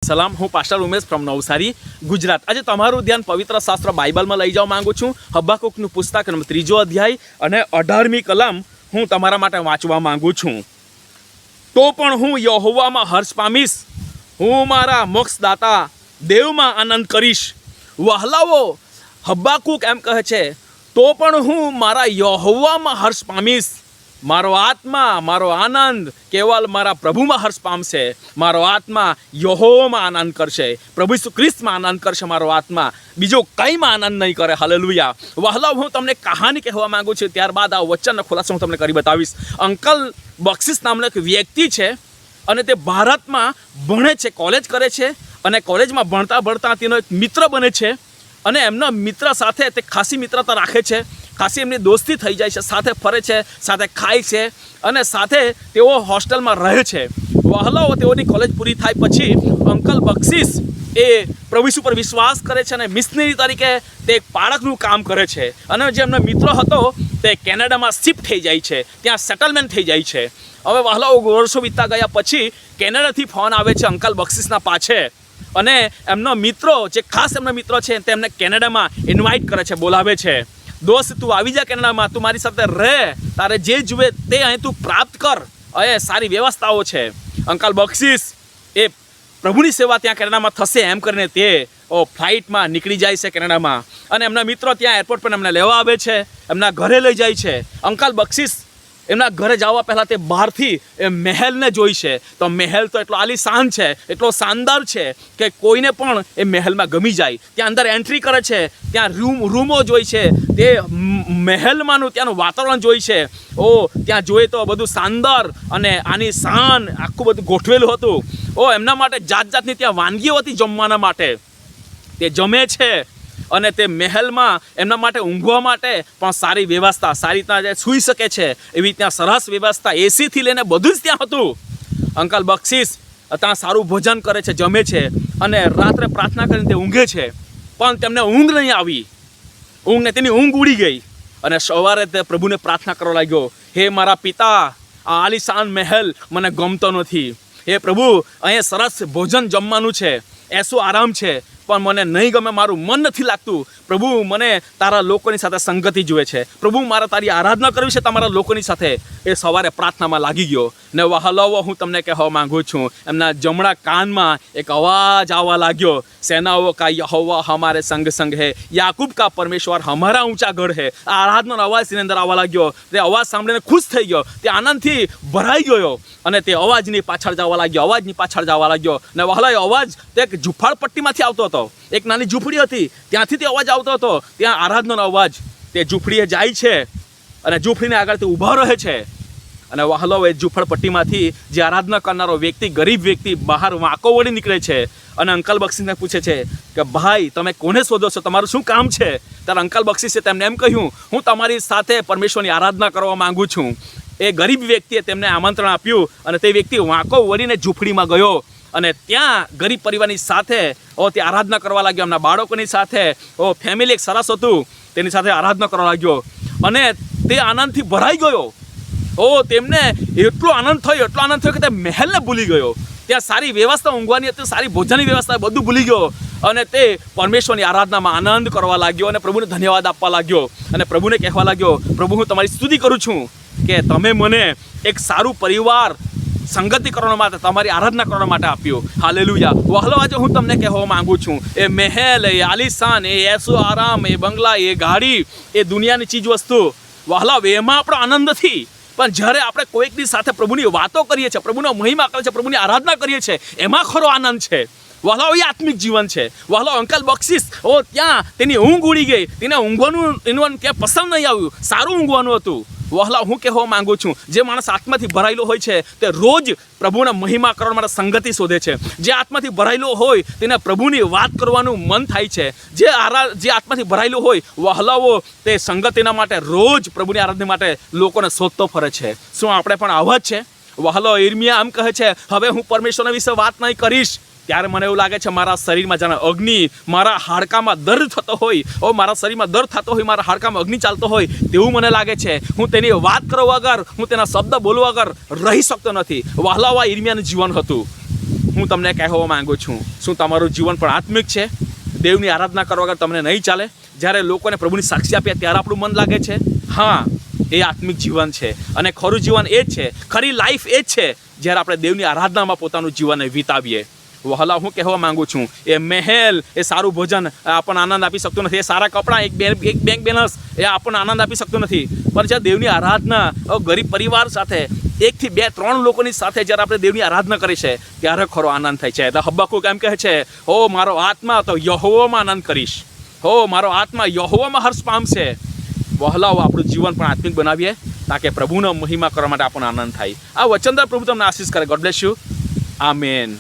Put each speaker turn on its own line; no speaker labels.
સલામ. હું pastor Umesh from Navsari, Gujarat. આજે તમારું ધ્યાન પવિત્ર શાસ્ત્ર બાઇબલમાં લઈ જવા માંગુ છું. હબ્બાકૂકનું પુસ્તક નંબર 3 અધ્યાય અને 18મી કલમ હું તમારા માટે વાંચવા માંગુ છું. તો પણ હું યહોવામાં હર્ષ પામીશ, હું મારા મોક્ષદાતા દેવમાં આનંદ કરીશ. વહાલાઓ, હબ્બાકૂક એમ કહે છે, તો પણ હું મારા યહોવામાં હર્ષ પામીશ. મારો આત્મા, મારો આનંદ કેવલ મારા પ્રભુમાં હર્ષ પામશે. મારો આત્મા યહોવામાં આનંદ કરશે, પ્રભુ ઈસુ ખ્રિસ્તમાં આનંદ કરશે. મારો આત્મા બીજો કંઈમાં આનંદ નહીં કરે. હાલેલુયા. વહાલાઓ, હું તમને કહાની કહેવા માંગુ છું, ત્યારબાદ આ વચનનો ખુલાસો હું તમને કરી બતાવીશ. અંકલ બક્ષીસ નામનો એક વ્યક્તિ છે અને તે ભારતમાં ભણે છે, કોલેજ કરે છે અને કોલેજમાં ભણતા ભણતા તેનો એક મિત્ર બને છે અને એમના મિત્ર સાથે તે ખાસી મિત્રતા રાખે છે. ખાસી એમની દોસ્તી થઈ જાય છે, સાથે ફરે છે, સાથે ખાય છે અને સાથે તેઓ હોસ્ટેલમાં રહે છે. વહાલાઓ, તેઓની કોલેજ પૂરી થાય પછી અંકલ બક્ષીસ એ પ્રભુ ઈસુ પર વિશ્વાસ કરે છે અને મિશનરી તરીકે તે એક પાળકનું કામ કરે છે. અને જે એમનો મિત્ર હતો તે કેનેડામાં શિફ્ટ થઈ જાય છે, ત્યાં સેટલમેન્ટ થઈ જાય છે. હવે વહાલાઓ, વર્ષો વીતતા ગયા પછી કેનેડાથી ફોન આવે છે અંકલ બક્ષીસના પાછે અને એમનો મિત્રો, જે ખાસ એમનો મિત્ર છે, તેમને કેનેડામાં ઇન્વાઇટ કરે છે, બોલાવે છે. દોસ્ત, તું આવી જા કેનેડામાં, તું મારી સાથે રહે, તારે જે જુએ તે અહીં તું પ્રાપ્ત કર, અહીં સારી વ્યવસ્થાઓ છે. અંકલ બક્ષીસ એ પ્રભુની સેવા ત્યાં કેનેડામાં થશે એમ કરીને તે ફ્લાઇટમાં નીકળી જાય છે કેનેડામાં અને એમના મિત્રો ત્યાં એરપોર્ટ પર એમને લેવા આવે છે, એમના ઘરે લઈ જાય છે. અંકલ બક્ષીસ એમના ઘરે જવા પહેલાં તે બહારથી એ મહેલને જોઈ છે. તો મહેલ તો એટલો આલીશાન છે, એટલો શાનદાર છે કે કોઈને પણ એ મહેલમાં ગમી જાય. ત્યાં અંદર એન્ટ્રી કરે છે, ત્યાં રૂમો જોઈ છે, તે મહેલમાંનું ત્યાંનું વાતાવરણ જોઈ છે. ત્યાં જોઈએ તો બધું શાનદાર અને આની શાન આખું બધું ગોઠવેલું હતું. એમના માટે જાત જાતની ત્યાં વાનગીઓ હતી જમવાના માટે. તે જમે છે અને તે મહેલમાં એમના માટે ઊંઘવા માટે પણ સારી વ્યવસ્થા, સારી રીતના જે સૂઈ શકે છે એવી ત્યાં સરસ વ્યવસ્થા, એસીથી લઈને બધું જ ત્યાં હતું. અંકલ બક્ષીસ ત્યાં સારું ભોજન કરે છે, જમે છે અને રાત્રે પ્રાર્થના કરીને તે ઊંઘે છે. પણ તેમને ઊંઘ નહીં આવી, તેની ઊંઘ ઉડી ગઈ અને સવારે તે પ્રભુને પ્રાર્થના કરવા લાગ્યો, હે મારા પિતા, આ આલીશાન મહેલ મને ગમતો નથી. હે પ્રભુ, અહીંયા સરસ ભોજન જમવાનું છે, એસો આરામ છે, પણ મને નહીં ગમે, મારું મન નથી લાગતું. પ્રભુ, મને તારા લોકોની સાથે સંગતિ જુએ છે. પ્રભુ, મારે તારી આરાધના કરવી છે તમારા લોકોની સાથે. એ સવારે પ્રાર્થનામાં લાગી ગયો ને વહાલાઓ, હું તમને કહેવા માંગુ છું, એમના જમણા કાનમાં એક અવાજ આવવા લાગ્યો, સેનાઓ કા યહોવા હમારે સંગ સંગ હે, યાકૂબ કા પરમેશ્વર હમારા ઊંચા ગઢ હે. આ આરાધનાનો અવાજ તેની અંદર આવવા લાગ્યો. તે અવાજ સાંભળીને ખુશ થઈ ગયો, તે આનંદથી ભરાઈ ગયો અને તે અવાજની પાછળ જવા લાગ્યો. ને વહાલાઓ, અવાજ તે એક ઝૂંપડપટ્ટીમાંથી આવતો હતો. એક નાની ઝૂંપડી હતી, ત્યાંથી તે અવાજ આવતો હતો. ત્યાં આરાધનાનો અવાજ. તે ઝૂંપડીએ જાય છે અને ઝૂંપડીને આગળ તે ઊભા રહે છે અને વહાલાઓ, એ ઝૂંપડપટ્ટીમાંથી જે આરાધના કરનારો વ્યક્તિ, ગરીબ વ્યક્તિ બહાર વાંકો વળી નીકળે છે અને અંકલ બક્ષીસને પૂછે છે કે ભાઈ, તમે કોને શોધો છો, તમારું શું કામ છે? ત્યારે અંકલ બક્ષીસે તેમને એમ કહ્યું, હું તમારી સાથે પરમેશ્વરની આરાધના કરવા માંગુ છું. એ ગરીબ વ્યક્તિએ તેમને આમંત્રણ આપ્યું અને તે વ્યક્તિ વાંકો વળીને ઝૂંપડીમાં ગયો અને ત્યાં ગરીબ પરિવારની સાથે તે આરાધના કરવા લાગ્યો. એમના બાળકોની સાથે ફેમિલી એક સરસ હતું, તેની સાથે આરાધના કરવા લાગ્યો અને તે આનંદથી ભરાઈ ગયો. તેમને એટલો આનંદ થયો કે તે મહેલને ભૂલી ગયો. ત્યાં સારી વ્યવસ્થા ઊંઘવાની હતી, સારી ભોજનની વ્યવસ્થા, બધું ભૂલી ગયો અને તે પરમેશ્વરની આરાધનામાં આનંદ કરવા લાગ્યો અને પ્રભુને ધન્યવાદ આપવા લાગ્યો અને પ્રભુને કહેવા લાગ્યો, પ્રભુ, હું તમારી સ્તુતિ કરું છું કે તમે મને એક સારું પરિવાર, સંગતિ કરવા માટે, તમારી આરાધના કરવા માટે આપ્યો. હાલેલુયા. વહાલાઓ, આજે હું તમને કહેવા માંગુ છું, એ મહેલ, એ આલીશાન, એ એસો આરામ, એ બંગલા, એ ગાડી, એ દુનિયાની ચીજ વસ્તુ, વહાલાઓ, એમાં આપણો આનંદ નથી. પણ જ્યારે આપણે કોઈકની સાથે પ્રભુની વાતો કરીએ છીએ, પ્રભુનો મહિમા કરીએ છીએ, પ્રભુની આરાધના કરીએ છીએ, એમાં ખરો આનંદ છે. વહાલાઓ, એ આત્મિક જીવન છે. વહાલાઓ, અંકલ બક્ષીસ ત્યાં તેની ઊંઘ ઉડી ગઈ, તેને ઊંઘવાનું ત્યાં પસંદ નહીં આવ્યું, સારું ઊંઘવાનું હતું. વહાલાઓ, હું કહેવા માંગુ છું, જે માણસ આત્માથી ભરાયેલો હોય છે તે રોજ પ્રભુના મહિમા કરવા માટે સંગતિ શોધે છે. જે આત્માથી ભરાયેલો હોય તેને પ્રભુની વાત કરવાનું મન થાય છે. જે આત્માથી ભરાયેલો હોય, વહાલાઓ, તે સંગતિના માટે રોજ પ્રભુની આરાધના માટે લોકોને શોધતો ફરે છે. શું આપણે પણ આવા જ છે? વહાલાઓ, યિર્મયાહ આમ કહે છે, હવે હું પરમેશ્વરના વિશે વાત નહીં કરીશ. ત્યારે મને એવું લાગે છે, મારા શરીરમાં જાણે અગ્નિ, મારા હાડકામાં દર્દ થતો હોય, મારા શરીરમાં દર્દ થતો હોય, મારા હાડકામાં અગ્નિ ચાલતો હોય તેવું મને લાગે છે. હું તેની વાત કરવા વગર, હું તેના શબ્દ બોલવા વગર રહી શકતો નથી. વહાલાઓ, યિર્મયાહનું જીવન હતું. હું તમને કહેવા માંગુ છું, શું તમારું જીવન પણ આત્મિક છે? દેવની આરાધના કરવા વગર તમને નહીં ચાલે? જ્યારે લોકોને પ્રભુની સાક્ષી આપ્યા ત્યારે આપણું મન લાગે છે? હા, એ આત્મિક જીવન છે. અને ખરું જીવન એ જ છે, ખરી લાઈફ એ જ છે જ્યારે આપણે દેવની આરાધનામાં પોતાનું જીવન વિતાવીએ. વહાલા, હું કહેવા માંગુ છું, એ મહેલ, એ સારું ભોજન આપણને આનંદ આપી શકતું નથી. એ સારા કપડાં, એક બેંક બેલેન્સ એ આપણને આનંદ આપી શકતું નથી. પણ જ્યારે દેવની આરાધના ગરીબ પરિવાર સાથે 1 થી 2 3 લોકોની સાથે જ્યારે આપણે દેવની આરાધના કરી છે ત્યારે ખરો આનંદ થાય છે. એટલે હબક્કુક એમ કહે છે, હો મારો આત્મા તો યહોવામાં આનંદ કરીશ, હો મારો આત્મા યહોવામાં હર્ષ પામશે. વહાલાઓ, આપણું જીવન પણ આત્મિક બનાવીએ તાકે પ્રભુનો મહિમા કરવા માટે આપણને આનંદ થાય. આ વચનદાર પ્રભુ તમને આશીષ કરે. God bless you. આમેન.